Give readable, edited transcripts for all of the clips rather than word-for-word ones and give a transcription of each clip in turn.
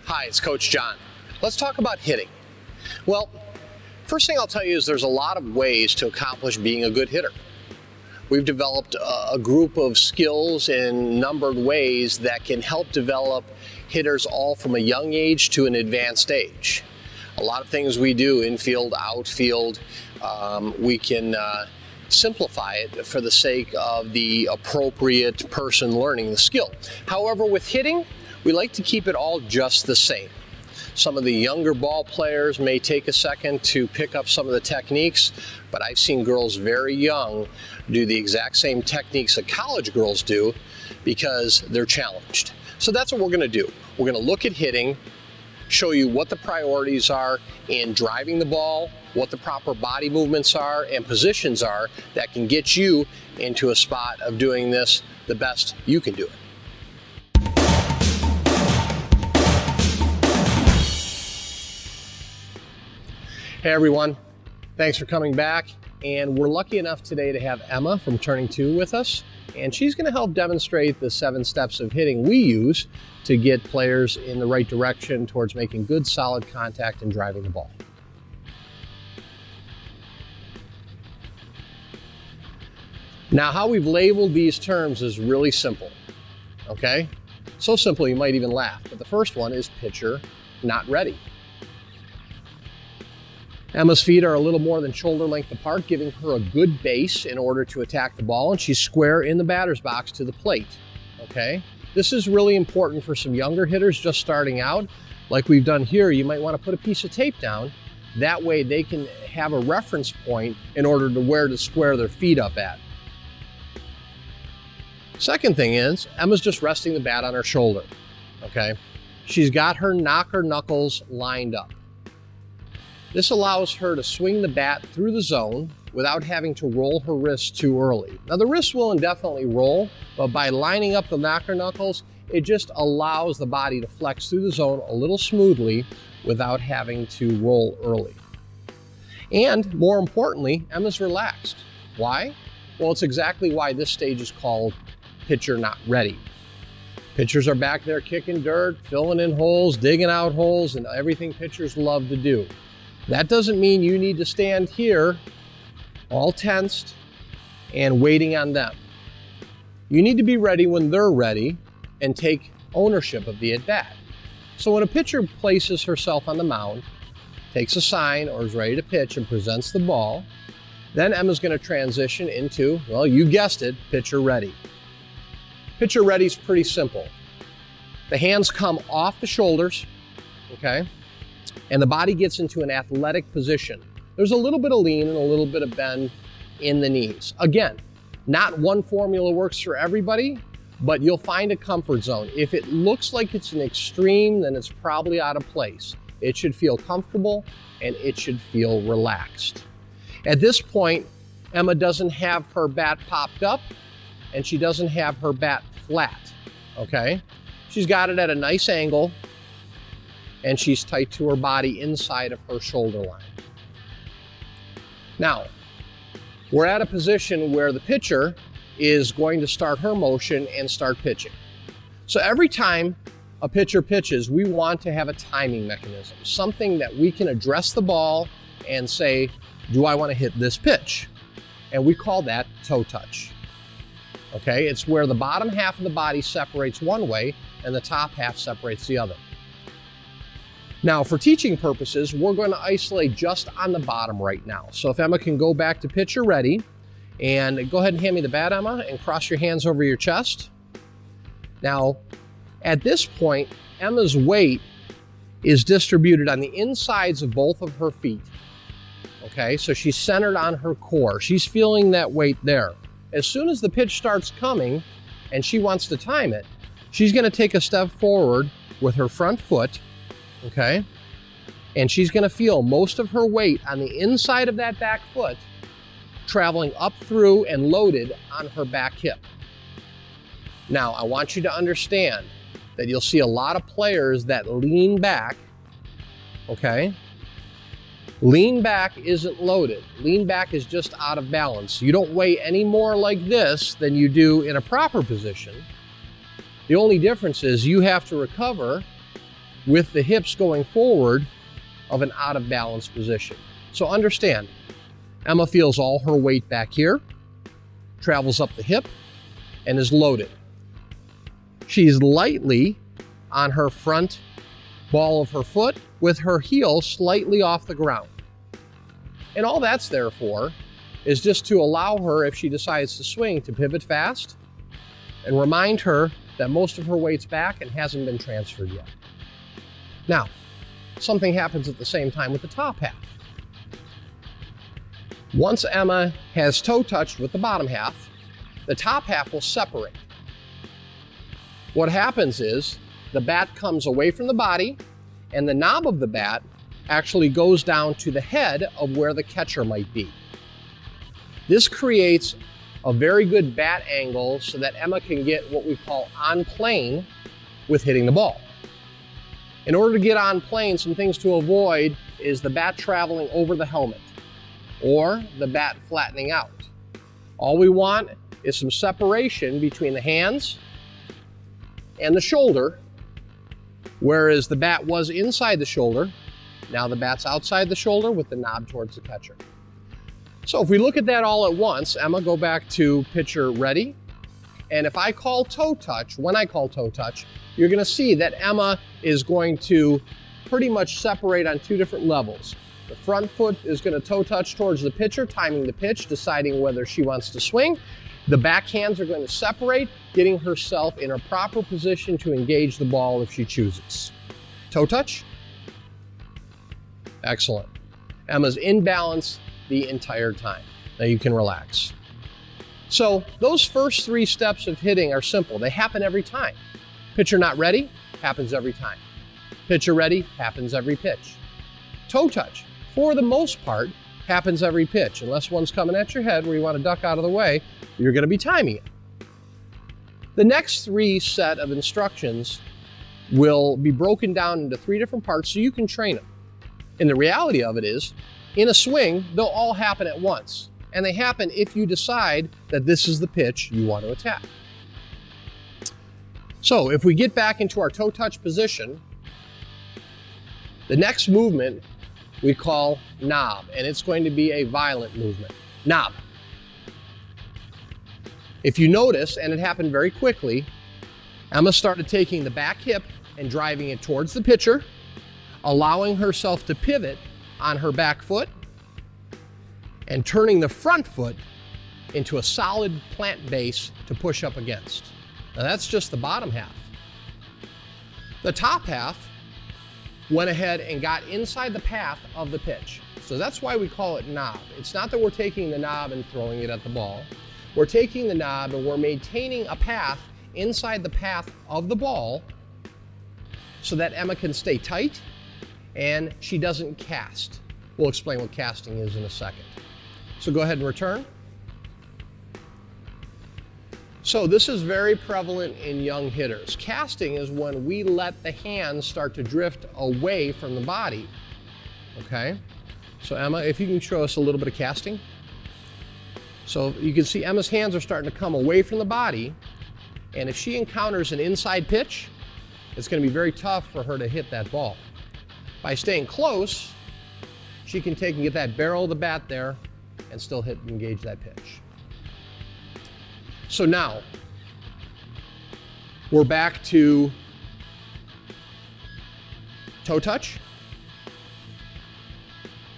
Hi, it's Coach John. Let's talk about hitting. Well, first thing I'll tell you is there's a lot of ways to accomplish being a good hitter. We've developed a group of skills in numbered ways that can help develop hitters all from a young age to an advanced age. A lot of things we do, infield, outfield, we can simplify it for the sake of the appropriate person learning the skill. However, with hitting, we like to keep it all just the same. Some of the younger ball players may take a second to pick up some of the techniques, but I've seen girls very young do the exact same techniques that college girls do because they're challenged. So that's what we're going to do. We're going to look at hitting, show you what the priorities are in driving the ball, what the proper body movements are and positions are that can get you into a spot of doing this the best you can do it. Hey everyone, thanks for coming back, and we're lucky enough today to have Emma from Turning 2 with us, and she's going to help demonstrate the 7 steps of hitting we use to get players in the right direction towards making good solid contact and driving the ball. Now, how we've labeled these terms is really simple, okay? So simple you might even laugh, but the first one is pitcher not ready. Emma's feet are a little more than shoulder length apart, giving her a good base in order to attack the ball, and she's square in the batter's box to the plate, okay? This is really important for some younger hitters just starting out. Like we've done here, you might want to put a piece of tape down. That way they can have a reference point in order to where to square their feet up at. Second thing is, Emma's just resting the bat on her shoulder, okay? She's got her knocker knuckles lined up. This allows her to swing the bat through the zone without having to roll her wrist too early. Now the wrist will indefinitely roll, but by lining up the knocker knuckles, it just allows the body to flex through the zone a little smoothly without having to roll early. And more importantly, Emma's relaxed. Why? Well, it's exactly why this stage is called pitcher not ready. Pitchers are back there kicking dirt, filling in holes, digging out holes, and everything pitchers love to do. That doesn't mean you need to stand here all tensed and waiting on them. You need to be ready when they're ready and take ownership of the at-bat. So when a pitcher places herself on the mound, takes a sign or is ready to pitch and presents the ball, then Emma's going to transition into, well, you guessed it, pitcher ready. Pitcher ready is pretty simple. The hands come off the shoulders, okay? And the body gets into an athletic position. There's a little bit of lean and a little bit of bend in the knees. Again, not one formula works for everybody, but you'll find a comfort zone. If it looks like it's an extreme, then it's probably out of place. It should feel comfortable and it should feel relaxed. At this point, Emma doesn't have her bat popped up and she doesn't have her bat flat, okay? She's got it at a nice angle, and she's tight to her body inside of her shoulder line. Now, we're at a position where the pitcher is going to start her motion and start pitching. So every time a pitcher pitches, we want to have a timing mechanism, something that we can address the ball and say, do I want to hit this pitch? And we call that toe touch. Okay, it's where the bottom half of the body separates one way and the top half separates the other. Now, for teaching purposes, we're going to isolate just on the bottom right now. So if Emma can go back to pitcher ready, and go ahead and hand me the bat, Emma, and cross your hands over your chest. Now, at this point, Emma's weight is distributed on the insides of both of her feet. Okay, so she's centered on her core. She's feeling that weight there. As soon as the pitch starts coming and she wants to time it, she's going to take a step forward with her front foot, okay? And she's going to feel most of her weight on the inside of that back foot traveling up through and loaded on her back hip. Now, I want you to understand that you'll see a lot of players that lean back, okay? Lean back isn't loaded. Lean back is just out of balance. You don't weigh any more like this than you do in a proper position. The only difference is you have to recover with the hips going forward of an out of balance position. So understand, Emma feels all her weight back here, travels up the hip, and is loaded. She's lightly on her front ball of her foot with her heel slightly off the ground. And all that's there for is just to allow her, if she decides to swing, to pivot fast and remind her that most of her weight's back and hasn't been transferred yet. Now, something happens at the same time with the top half. Once Emma has toe touched with the bottom half, the top half will separate. What happens is the bat comes away from the body and the knob of the bat actually goes down to the head of where the catcher might be. This creates a very good bat angle so that Emma can get what we call on plane with hitting the ball. In order to get on plane, some things to avoid is the bat traveling over the helmet or the bat flattening out. All we want is some separation between the hands and the shoulder, whereas the bat was inside the shoulder. Now the bat's outside the shoulder with the knob towards the catcher. So if we look at that all at once, Emma, go back to pitcher ready. And if I call toe touch, when I call toe touch, you're going to see that Emma is going to pretty much separate on two different levels. The front foot is going to toe touch towards the pitcher, timing the pitch, deciding whether she wants to swing. The back hands are going to separate, getting herself in a proper position to engage the ball if she chooses. Toe touch. Excellent. Emma's in balance the entire time. Now you can relax. So those first three steps of hitting are simple. They happen every time. Pitcher not ready, happens every time. Pitcher ready, happens every pitch. Toe touch, for the most part, happens every pitch. Unless one's coming at your head where you want to duck out of the way, you're going to be timing it. The next three set of instructions will be broken down into three different parts so you can train them. And the reality of it is, in a swing, they'll all happen at once. And they happen if you decide that this is the pitch you want to attack. So if we get back into our toe touch position, the next movement we call knob, and it's going to be a violent movement. Knob. If you notice, and it happened very quickly, Emma started taking the back hip and driving it towards the pitcher, allowing herself to pivot on her back foot and turning the front foot into a solid plant base to push up against. Now that's just the bottom half. The top half went ahead and got inside the path of the pitch. So that's why we call it knob. It's not that we're taking the knob and throwing it at the ball. We're taking the knob and we're maintaining a path inside the path of the ball so that Emma can stay tight and she doesn't cast. We'll explain what casting is in a second. So go ahead and return. So this is very prevalent in young hitters. Casting is when we let the hands start to drift away from the body. Okay? So Emma, if you can show us a little bit of casting. So you can see Emma's hands are starting to come away from the body, and if she encounters an inside pitch, it's going to be very tough for her to hit that ball. By staying close, she can take and get that barrel of the bat there and still hit and engage that pitch. So now, we're back to toe touch,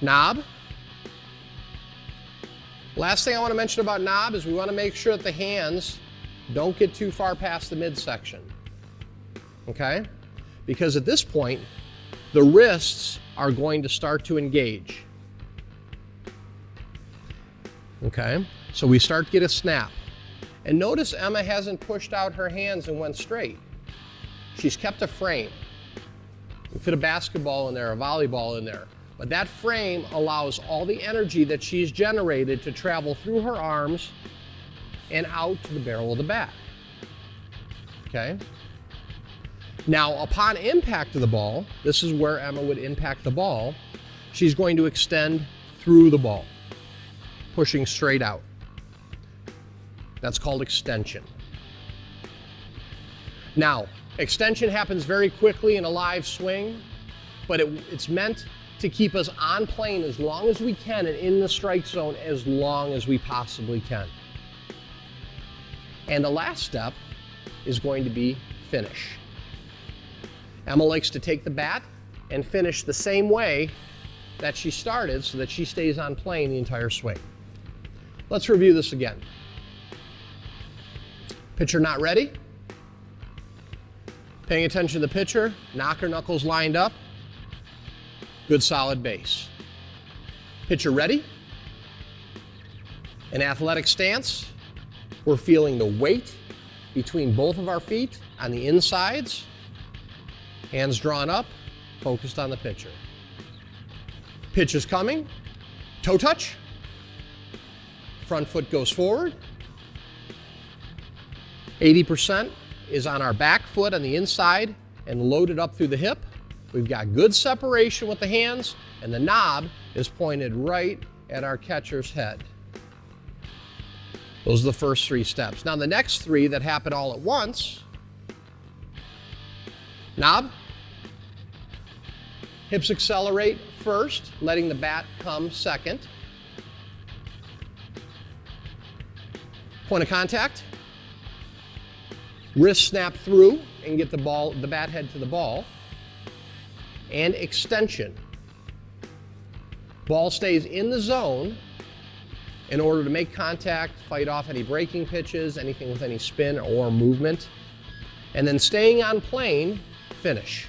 knob. Last thing I want to mention about knob is we want to make sure that the hands don't get too far past the midsection, okay? Because at this point, the wrists are going to start to engage, okay? So we start to get a snap. And notice Emma hasn't pushed out her hands and went straight. She's kept a frame. You fit a basketball in there, a volleyball in there. But that frame allows all the energy that she's generated to travel through her arms and out to the barrel of the bat. Okay? Now, upon impact of the ball, this is where Emma would impact the ball, she's going to extend through the ball, pushing straight out. That's called extension. Now, Extension happens very quickly in a live swing, but it's meant to keep us on plane as long as we can and in the strike zone as long as we possibly can. And the last step is going to be finish. Emma likes to take the bat and finish the same way that she started so that she stays on plane the entire swing. Let's review this again. Pitcher not ready. Paying attention to the pitcher, knocker knuckles lined up. Good solid base. Pitcher ready. An athletic stance. We're feeling the weight between both of our feet on the insides. Hands drawn up, focused on the pitcher. Pitch is coming. Toe touch. Front foot goes forward. 80% is on our back foot on the inside and loaded up through the hip. We've got good separation with the hands, and the knob is pointed right at our catcher's head. Those are the first 3 steps. Now the next 3 that happen all at once: knob, hips accelerate first, letting the bat come second. Point of contact, wrist snap through and get the bat head to the ball. And extension. Ball stays in the zone in order to make contact, fight off any breaking pitches, anything with any spin or movement. And then staying on plane, finish.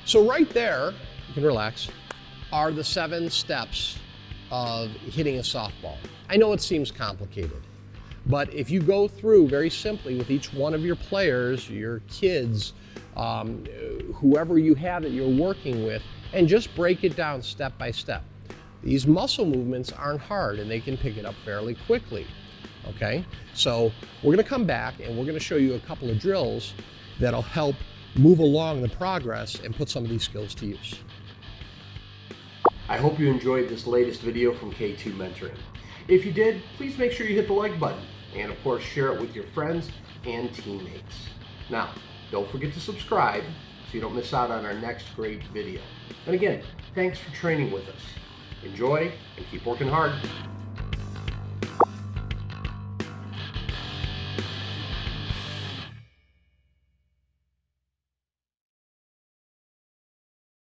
So right there, you can relax, are the 7 steps of hitting a softball. I know it seems complicated, but if you go through very simply with each one of your players, your kids, whoever you have that you're working with, and just break it down step by step. These muscle movements aren't hard and they can pick it up fairly quickly, okay? So we're gonna come back and we're gonna show you a couple of drills that'll help move along the progress and put some of these skills to use. I hope you enjoyed this latest video from K2 Mentoring. If you did, please make sure you hit the like button and of course share it with your friends and teammates. Now, don't forget to subscribe so you don't miss out on our next great video. And again, thanks for training with us. Enjoy and keep working hard.